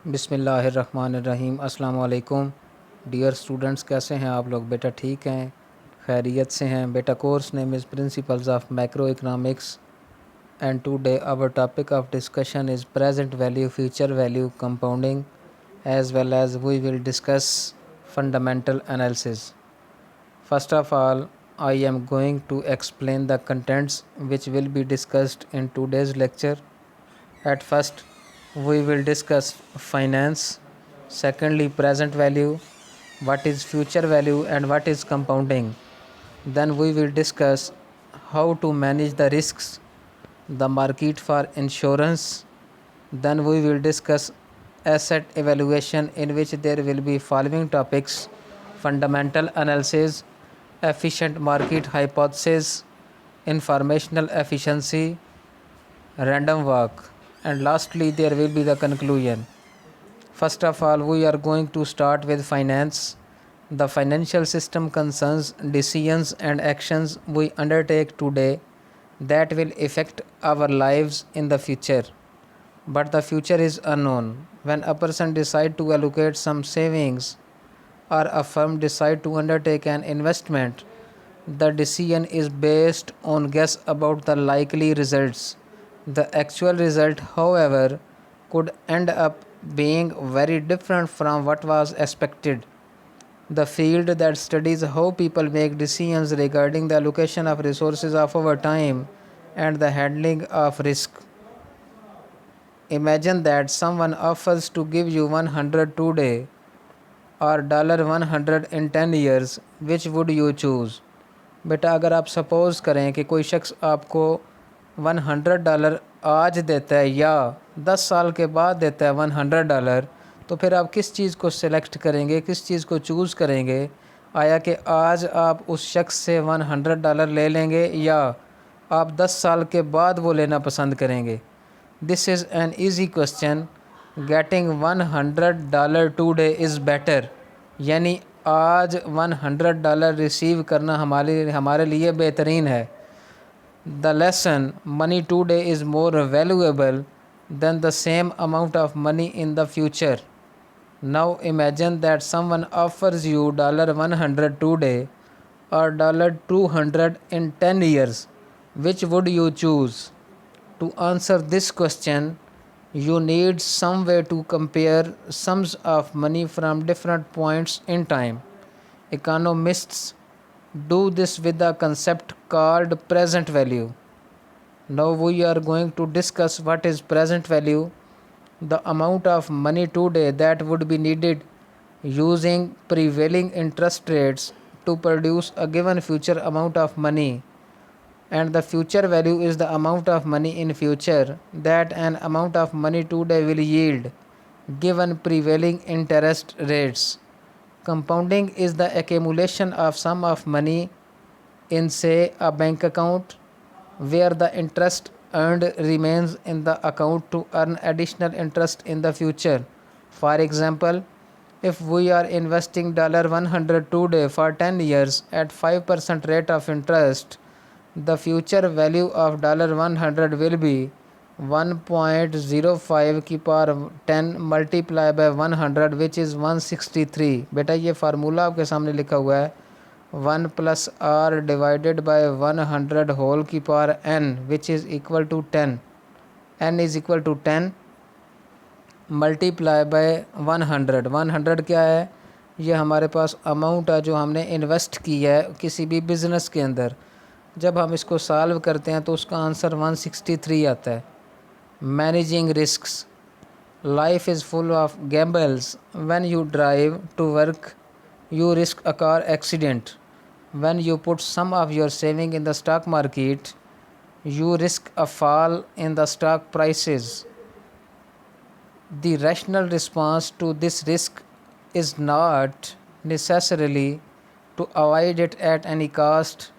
बिस्मिल्लाहिर्रहमानिर्रहीम। अस्सलाम वालेकुम डियर स्टूडेंट्स, कैसे हैं आप लोग? बेटा ठीक हैं, खैरियत से हैं बेटा? Course name is principles of macro economics and today our topic of discussion is present value, future value, compounding, as well as we will discuss fundamental analysis. First of all, I am going to explain the contents which will be discussed in today's lecture. At first, we will discuss finance. Secondly, present value, what is future value and what is compounding. Then we will discuss how to manage the risks, the market for insurance. Then we will discuss asset evaluation, in which there will be following topics: fundamental analysis, efficient market hypothesis, informational efficiency, random walk, and lastly there will be the conclusion. First of all, we are going to start with finance. The financial system concerns decisions and actions we undertake today that will affect our lives in the future. But the future is unknown. When a person decides to allocate some savings or a firm decides to undertake an investment, the decision is based on guess about the likely results. The actual result, however, could end up being very different from what was expected. The field that studies how people make decisions regarding the allocation of resources of our time and the handling of risk. Imagine that someone offers to give you 100 today और $100 in 10 years, which would you choose? बेटा, अगर आप suppose करें कि कोई शख्स आपको $100 आज देता है या 10 साल के बाद देता है $100, तो फिर आप किस चीज़ को सिलेक्ट करेंगे, किस चीज़ को चूज़ करेंगे? आया कि आज आप उस शख्स से $100 ले लेंगे या आप 10 साल के बाद वो लेना पसंद करेंगे? This is an easy question. Getting $100 today is better, यानी आज $100 रिसीव करना हमारे लिए बेहतरीन है. The lesson money today is more valuable than the same amount of money in the future. Now imagine that someone offers you $100 today और $200 in 10 years. Which would you choose? To answer this question, you need some way to compare sums of money from different points in time. Economists do this with the concept called present value. Now we are going to discuss what is present value, the amount of money today that would be needed using prevailing interest rates to produce a given future amount of money, and the future value is the amount of money in future that an amount of money today will yield given prevailing interest rates. Compounding is the accumulation of sum of money in, say, a bank account, where the interest earned remains in the account to earn additional interest in the future. For example, if we are investing $100 today for 10 years at 5% rate of interest, the future value of $100 will be 1.05 की power 10 multiply by 100, which is 163. बेटा, ये formula आपके सामने लिखा हुआ है. 1 + r divided by 100 whole की power n, which is equal to 10. n is equal to 10 multiply by 100. 100 क्या है? ये हमारे पास अमाउंट है जो हमने इन्वेस्ट की है किसी भी बिज़नेस के अंदर. जब हम इसको सॉल्व करते हैं तो उसका आंसर 163 आता है. Managing risks. Life is full of gambles. When you drive to work you risk a car accident. When you put some of your saving in the stock market, you risk a fall in the stock prices. The rational response to this risk is not necessarily to avoid it at any cost,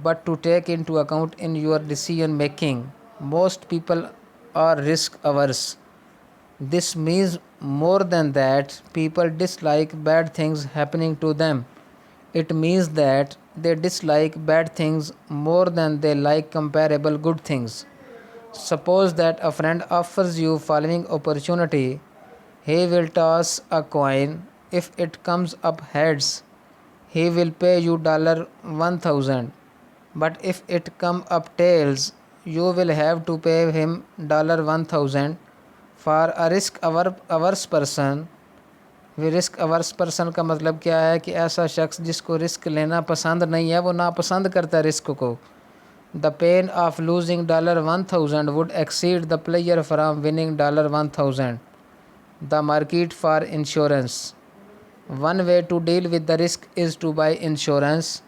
but to take into account in your decision making. Most people are risk averse. This means more than that people dislike bad things happening to them. It means that they dislike bad things more than they like comparable good things. Suppose that a friend offers you following opportunity: He will toss a coin. If it comes up heads, he will pay you $1,000. But if it come up tails, you will have to pay him $1,000. For a risk averse person, risk averse person का मतलब क्या है कि ऐसा शख्स जिसको risk लेना पसंद नहीं है, वो नापसंद करता है रिस्क को. The pain of losing $1,000 would exceed the player from winning $1,000. The market for insurance. One way to deal with the risk is to buy insurance.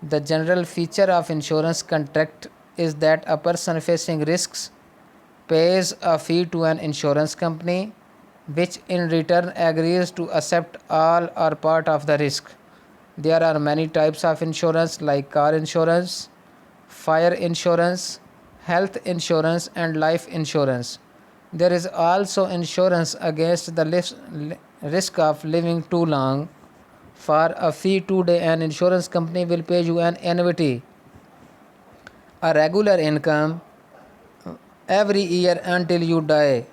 The general feature of insurance contract is that a person facing risks pays a fee to an insurance company, which in return agrees to accept all or part of the risk. There are many types of insurance like car insurance, fire insurance, health insurance, and life insurance. There is also insurance against the risk of living too long. For a fee today, an insurance company will pay you an annuity, a regular income, every year until you die.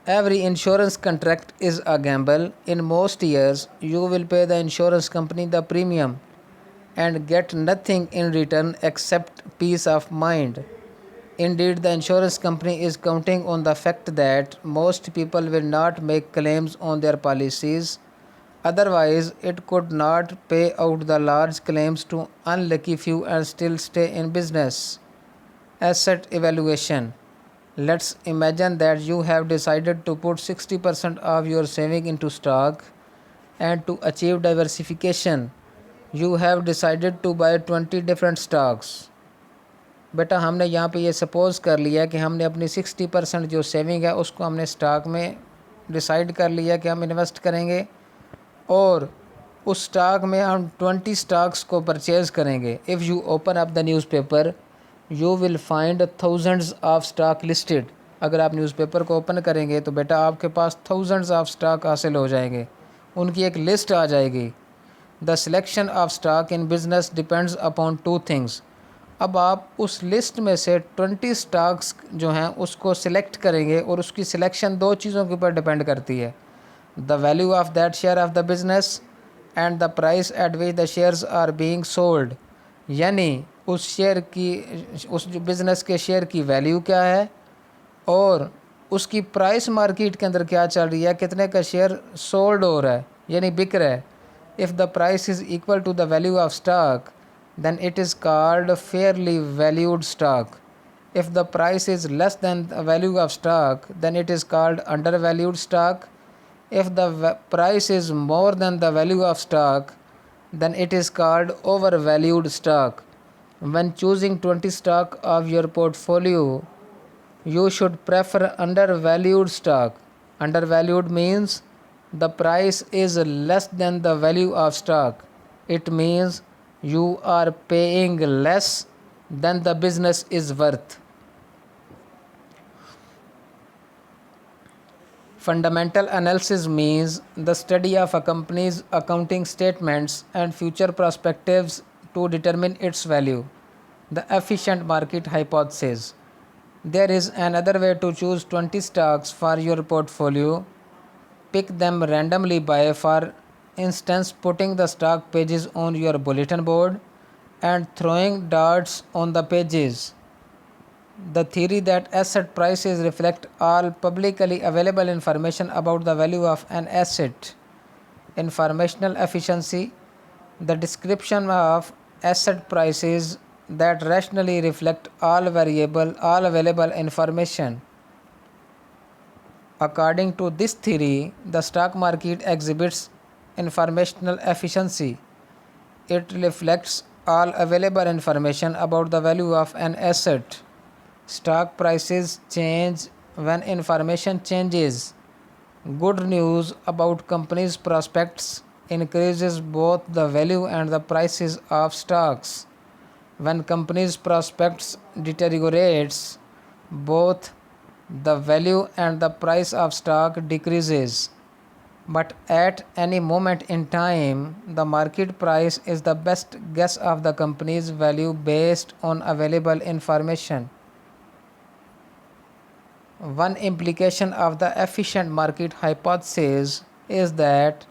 Every insurance contract is a gamble. In most years, you will pay the insurance company the premium and get nothing in return except peace of mind. Indeed, the insurance company is counting on the fact that most people will not make claims on their policies. Otherwise, it could not pay out the large claims to unlucky few and still stay in business. Asset evaluation. Let's imagine that you have decided to put 60% of your saving into stock, and to achieve diversification, you have decided to buy 20 different stocks. बेटा हमने यहाँ पे ये suppose कर लिया कि हमने अपनी 60% जो सेविंग है उसको हमने स्टॉक में डिसाइड कर लिया कि हम इन्वेस्ट करेंगे, और उस स्टॉक में हम 20 स्टॉक्स को परचेज़ करेंगे. If you open up the newspaper you will find thousands of stock listed. अगर आप न्यूज़पेपर को ओपन करेंगे तो बेटा आपके पास थाउजेंड्स ऑफ स्टॉक हासिल हो जाएंगे, उनकी एक लिस्ट आ जाएगी. The selection of stock in business depends upon two things. अब आप उस लिस्ट में से 20 स्टॉक्स जो हैं उसको सिलेक्ट करेंगे, और उसकी सिलेक्शन दो चीज़ों के ऊपर डिपेंड करती है. The value of that share of the business and the price at which the shares are being sold. यानी उस शेयर की, उस जो बिज़नेस के शेयर की वैल्यू क्या है और उसकी प्राइस मार्केट के अंदर क्या चल रही है, कितने का शेयर सोल्ड हो रहा है यानी बिक रहा है. If the price is equal to the value of stock then it is called fairly valued stock. If the price is less than the value of stock, then it is called undervalued stock. If the price is more than the value of stock, then it is called overvalued stock. When choosing 20 stock of your portfolio, you should prefer undervalued stock. Undervalued means the price is less than the value of stock. It means you are paying less than the business is worth. Fundamental analysis means the study of a company's accounting statements and future perspectives to determine its value. The efficient market hypothesis. There is another way to choose 20 stocks for your portfolio. Pick them randomly by, for instance, putting the stock pages on your bulletin board and throwing darts on the pages. The theory that asset prices reflect all publicly available information about the value of an asset. Informational efficiency. The description of asset prices that rationally reflect all available information. According to this theory, the stock market exhibits informational efficiency. It reflects all available information about the value of an asset. Stock prices change when information changes. Good news about companies' prospects increases both the value and the prices of stocks. When companies' prospects deteriorates, both the value and the price of stock decreases. But at any moment in time, the market price is the best guess of the company's value based on available information. One implication of the efficient market hypothesis is that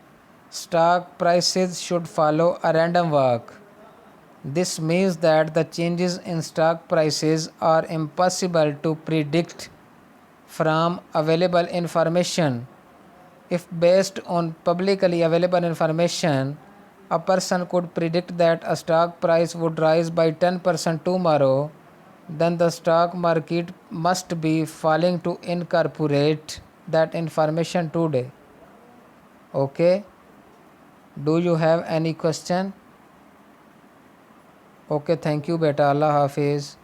stock prices should follow a random walk. This means that the changes in stock prices are impossible to predict from available information. If based on publicly available information, a person could predict that a stock price would rise by 10% tomorrow, then the stock market must be falling to incorporate that information today. Okay? Do you have any question? Okay, thank you beta. Allah Hafiz.